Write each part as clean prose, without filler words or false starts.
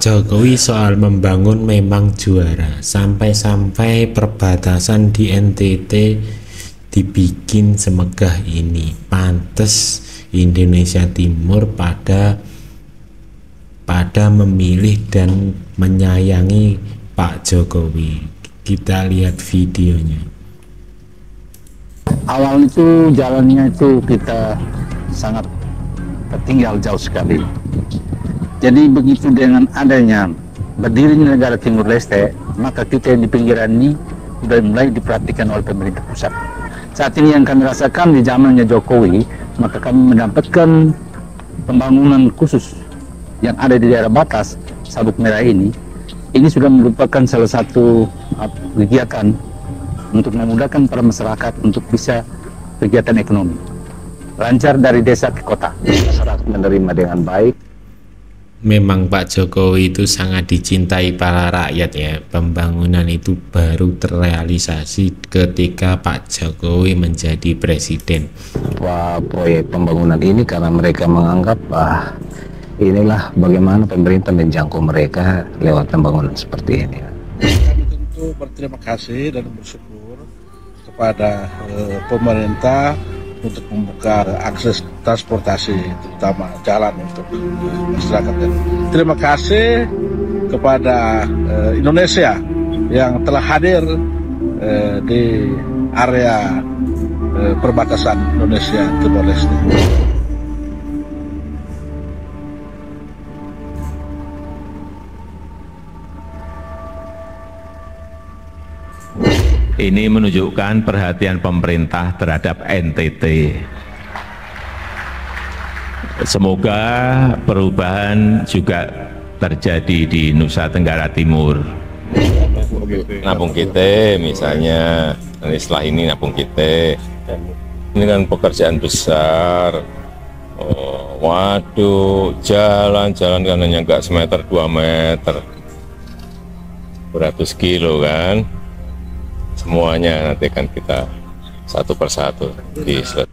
Pak Jokowi soal membangun memang juara, sampai-sampai perbatasan di NTT dibikin semegah ini. Pantes Indonesia Timur pada memilih dan menyayangi Pak Jokowi. Kita lihat videonya. Awal itu jalannya itu kita sangat tertinggal jauh sekali. Jadi begitu dengan adanya berdirinya negara Timur Leste, maka kita yang di pinggiran ini sudah mulai diperhatikan oleh pemerintah pusat. Saat ini yang kami rasakan di zamannya Jokowi, maka kami mendapatkan pembangunan khusus yang ada di daerah batas Sabuk Merah ini. Ini sudah merupakan salah satu kegiatan untuk memudahkan para masyarakat untuk bisa kegiatan ekonomi. Lancar dari desa ke kota, masyarakat menerima dengan baik. Memang Pak Jokowi itu sangat dicintai para rakyat ya. Pembangunan itu baru terrealisasi ketika Pak Jokowi menjadi presiden. Wah, proyek pembangunan ini karena mereka menganggap inilah bagaimana pemerintah menjangkau mereka lewat pembangunan seperti ini. Kami tentu berterima kasih dan bersyukur kepada pemerintah untuk membuka akses transportasi, terutama jalan untuk masyarakat. Dan terima kasih kepada Indonesia yang telah hadir di area perbatasan Indonesia Timor Leste. Ini menunjukkan perhatian pemerintah terhadap NTT. Semoga perubahan juga terjadi di Nusa Tenggara Timur. Nabung kita misalnya, setelah ini nabung kita. Ini kan pekerjaan besar. Oh, waduh, jalan-jalan kan hanya nggak semeter 2 meter. Beratus kilo kan. Semuanya nanti kan kita satu persatu diselesaikan.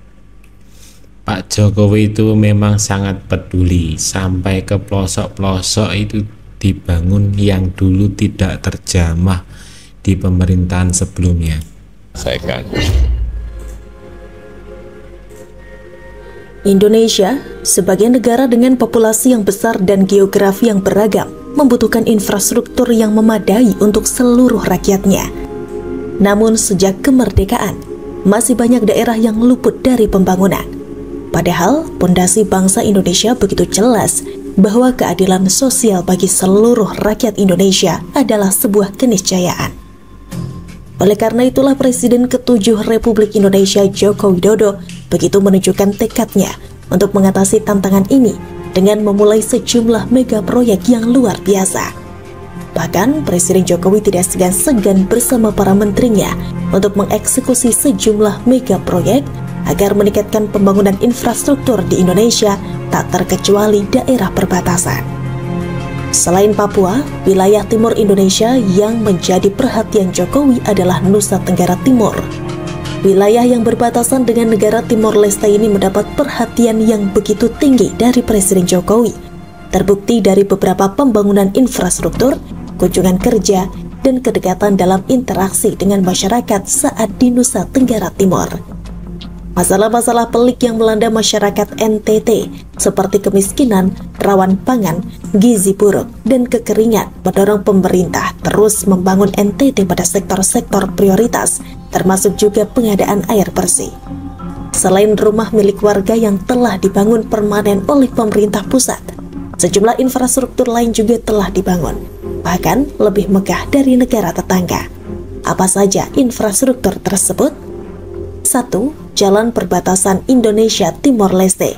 Pak Jokowi itu memang sangat peduli, sampai ke pelosok-pelosok itu dibangun yang dulu tidak terjamah di pemerintahan sebelumnya. Indonesia, sebagai negara dengan populasi yang besar dan geografi yang beragam, membutuhkan infrastruktur yang memadai untuk seluruh rakyatnya. Namun sejak kemerdekaan, masih banyak daerah yang luput dari pembangunan. Padahal pondasi bangsa Indonesia begitu jelas bahwa keadilan sosial bagi seluruh rakyat Indonesia adalah sebuah keniscayaan. Oleh karena itulah Presiden ke-7 Republik Indonesia Joko Widodo begitu menunjukkan tekadnya untuk mengatasi tantangan ini dengan memulai sejumlah mega proyek yang luar biasa. Bahkan Presiden Jokowi tidak segan-segan bersama para menterinya untuk mengeksekusi sejumlah mega proyek agar meningkatkan pembangunan infrastruktur di Indonesia, tak terkecuali daerah perbatasan. Selain Papua, wilayah timur Indonesia yang menjadi perhatian Jokowi adalah Nusa Tenggara Timur. Wilayah yang berbatasan dengan negara Timor Leste ini mendapat perhatian yang begitu tinggi dari Presiden Jokowi. Terbukti dari beberapa pembangunan infrastruktur, kunjungan kerja, dan kedekatan dalam interaksi dengan masyarakat saat di Nusa Tenggara Timur. Masalah-masalah pelik yang melanda masyarakat NTT seperti kemiskinan, rawan pangan, gizi buruk, dan kekeringan mendorong pemerintah terus membangun NTT pada sektor-sektor prioritas, termasuk juga pengadaan air bersih. Selain rumah milik warga yang telah dibangun permanen oleh pemerintah pusat, sejumlah infrastruktur lain juga telah dibangun, bahkan lebih megah dari negara tetangga. Apa saja infrastruktur tersebut? 1. Jalan perbatasan Indonesia Timor Leste.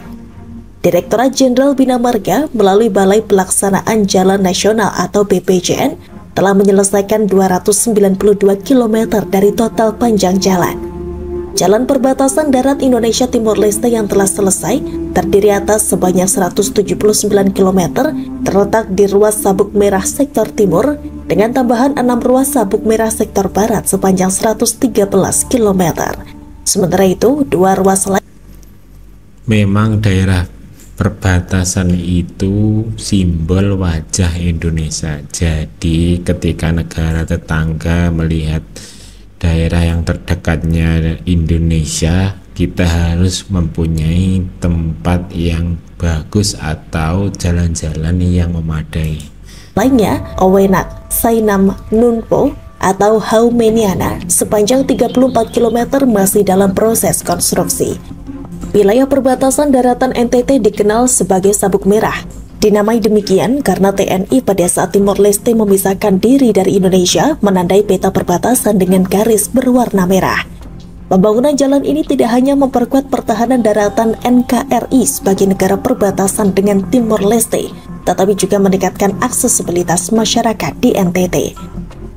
Direktorat Jenderal Bina Marga melalui Balai Pelaksanaan Jalan Nasional atau BPJN telah menyelesaikan 292 km dari total panjang jalan. Jalan perbatasan darat Indonesia Timor Leste yang telah selesai terdiri atas sebanyak 179 km terletak di ruas Sabuk Merah sektor timur dengan tambahan 6 ruas Sabuk Merah sektor barat sepanjang 113 km. Sementara itu, 2 ruas lain. Memang daerah Perbatasan itu simbol wajah Indonesia. Jadi ketika negara tetangga melihat daerah yang terdekatnya Indonesia, kita harus mempunyai tempat yang bagus atau jalan-jalan yang memadai. Lainnya, Owenak, Sainam, Nunpo, atau Haumeniana sepanjang 34 km masih dalam proses konstruksi. Wilayah perbatasan daratan NTT dikenal sebagai Sabuk Merah. Dinamai demikian karena TNI pada saat Timor Leste memisahkan diri dari Indonesia menandai peta perbatasan dengan garis berwarna merah. Pembangunan jalan ini tidak hanya memperkuat pertahanan daratan NKRI sebagai negara perbatasan dengan Timor Leste, tetapi juga meningkatkan aksesibilitas masyarakat di NTT.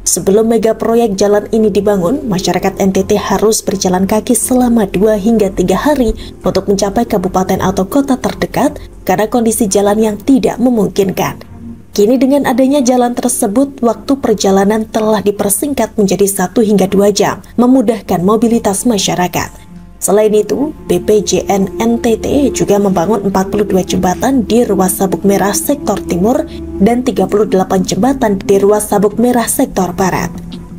Sebelum mega proyek jalan ini dibangun, masyarakat NTT harus berjalan kaki selama 2 hingga 3 hari untuk mencapai kabupaten atau kota terdekat karena kondisi jalan yang tidak memungkinkan. Kini dengan adanya jalan tersebut, waktu perjalanan telah dipersingkat menjadi 1 hingga 2 jam, memudahkan mobilitas masyarakat. Selain itu, BPJN NTT juga membangun 42 jembatan di ruas Sabuk Merah sektor timur dan 38 jembatan di ruas Sabuk Merah sektor barat.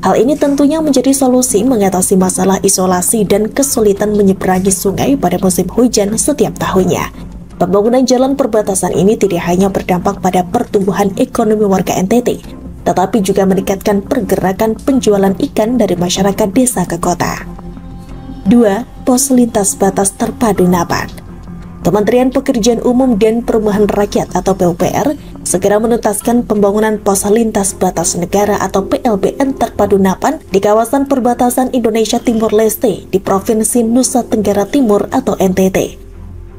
Hal ini tentunya menjadi solusi mengatasi masalah isolasi dan kesulitan menyeberangi sungai pada musim hujan setiap tahunnya. Pembangunan jalan perbatasan ini tidak hanya berdampak pada pertumbuhan ekonomi warga NTT, tetapi juga meningkatkan pergerakan penjualan ikan dari masyarakat desa ke kota. 2. Pos lintas batas terpadu Napan. Kementerian Pekerjaan Umum dan Perumahan Rakyat atau PUPR segera menuntaskan pembangunan pos lintas batas negara atau PLBN terpadu Napan di kawasan perbatasan Indonesia Timor Leste di Provinsi Nusa Tenggara Timur atau NTT.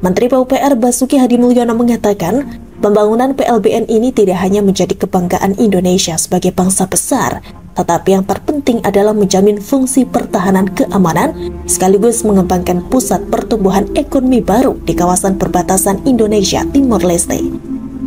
Menteri PUPR Basuki Hadimulyono mengatakan, pembangunan PLBN ini tidak hanya menjadi kebanggaan Indonesia sebagai bangsa besar, tetapi yang terpenting adalah menjamin fungsi pertahanan keamanan sekaligus mengembangkan pusat pertumbuhan ekonomi baru di kawasan perbatasan Indonesia Timor Leste.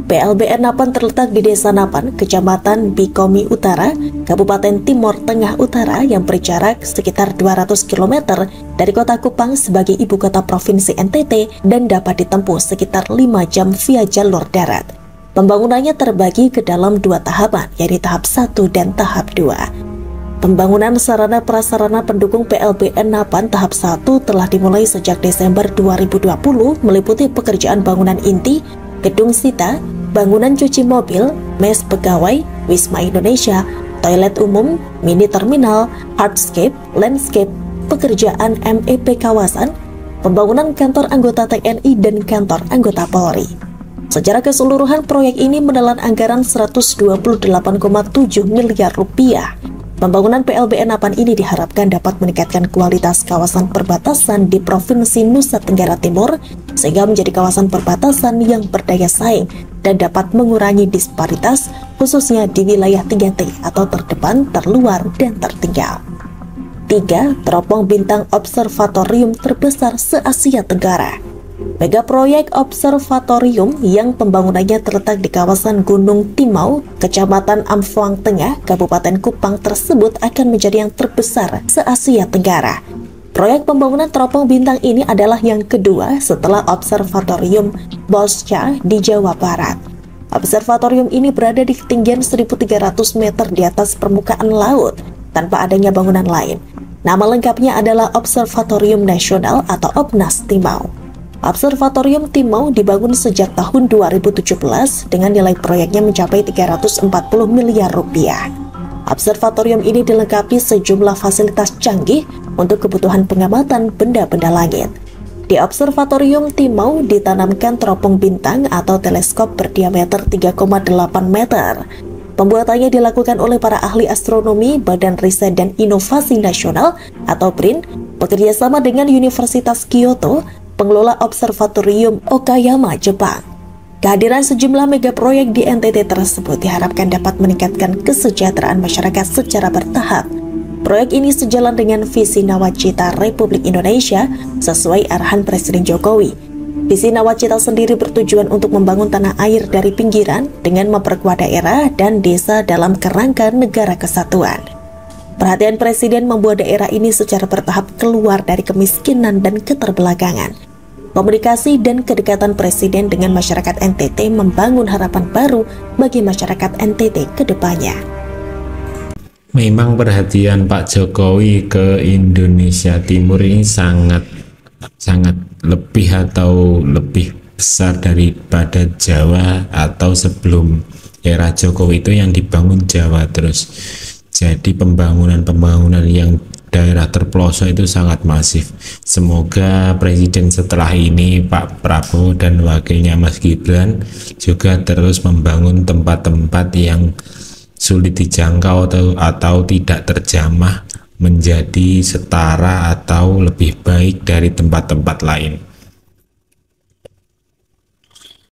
PLBN Napan terletak di Desa Napan, Kecamatan Bikomi Utara, Kabupaten Timor Tengah Utara yang berjarak sekitar 200 km dari kota Kupang sebagai ibu kota provinsi NTT dan dapat ditempuh sekitar 5 jam via jalur darat. Pembangunannya terbagi ke dalam 2 tahapan, yaitu tahap 1 dan tahap 2. Pembangunan sarana prasarana pendukung PLBN Napan tahap 1 telah dimulai sejak Desember 2020 meliputi pekerjaan bangunan inti, gedung sita, bangunan cuci mobil, mes pegawai, Wisma Indonesia, toilet umum, mini terminal, hardscape, landscape, pekerjaan MEP kawasan, pembangunan kantor anggota TNI dan kantor anggota Polri. Secara keseluruhan proyek ini menelan anggaran 128,7 miliar rupiah. Pembangunan PLBN Napan ini diharapkan dapat meningkatkan kualitas kawasan perbatasan di Provinsi Nusa Tenggara Timur sehingga menjadi kawasan perbatasan yang berdaya saing dan dapat mengurangi disparitas khususnya di wilayah 3T atau terdepan, terluar, dan tertinggal. 3. Teropong bintang observatorium terbesar se-Asia Tenggara. Mega proyek observatorium yang pembangunannya terletak di kawasan Gunung Timau, Kecamatan Amphoang Tengah, Kabupaten Kupang tersebut akan menjadi yang terbesar se-Asia Tenggara. Proyek pembangunan teropong bintang ini adalah yang kedua setelah Observatorium Bosca di Jawa Barat. Observatorium ini berada di ketinggian 1.300 meter di atas permukaan laut tanpa adanya bangunan lain. Nama lengkapnya adalah Observatorium Nasional atau OBNAS Timau. Observatorium Timau dibangun sejak tahun 2017 dengan nilai proyeknya mencapai 340 miliar rupiah. Observatorium ini dilengkapi sejumlah fasilitas canggih untuk kebutuhan pengamatan benda-benda langit. Di Observatorium Timau ditanamkan teropong bintang atau teleskop berdiameter 3,8 meter. Pembuatannya dilakukan oleh para ahli astronomi Badan Riset dan Inovasi Nasional atau BRIN bekerjasama dengan Universitas Kyoto, pengelola Observatorium Okayama, Jepang. Kehadiran sejumlah mega proyek di NTT tersebut diharapkan dapat meningkatkan kesejahteraan masyarakat secara bertahap. Proyek ini sejalan dengan visi Nawacita Republik Indonesia sesuai arahan Presiden Jokowi. Visi Nawacita sendiri bertujuan untuk membangun tanah air dari pinggiran dengan memperkuat daerah dan desa dalam kerangka negara kesatuan. Perhatian Presiden membuat daerah ini secara bertahap keluar dari kemiskinan dan keterbelakangan. Komunikasi dan kedekatan Presiden dengan masyarakat NTT membangun harapan baru bagi masyarakat NTT ke depannya. Memang perhatian Pak Jokowi ke Indonesia Timur ini sangat lebih atau lebih besar daripada Jawa atau sebelum era Jokowi itu yang dibangun Jawa terus. Jadi pembangunan yang daerah terpelosok itu sangat masif. Semoga Presiden setelah ini Pak Prabowo dan wakilnya Mas Gibran juga terus membangun tempat-tempat yang sulit dijangkau atau tidak terjamah menjadi setara atau lebih baik dari tempat-tempat lain.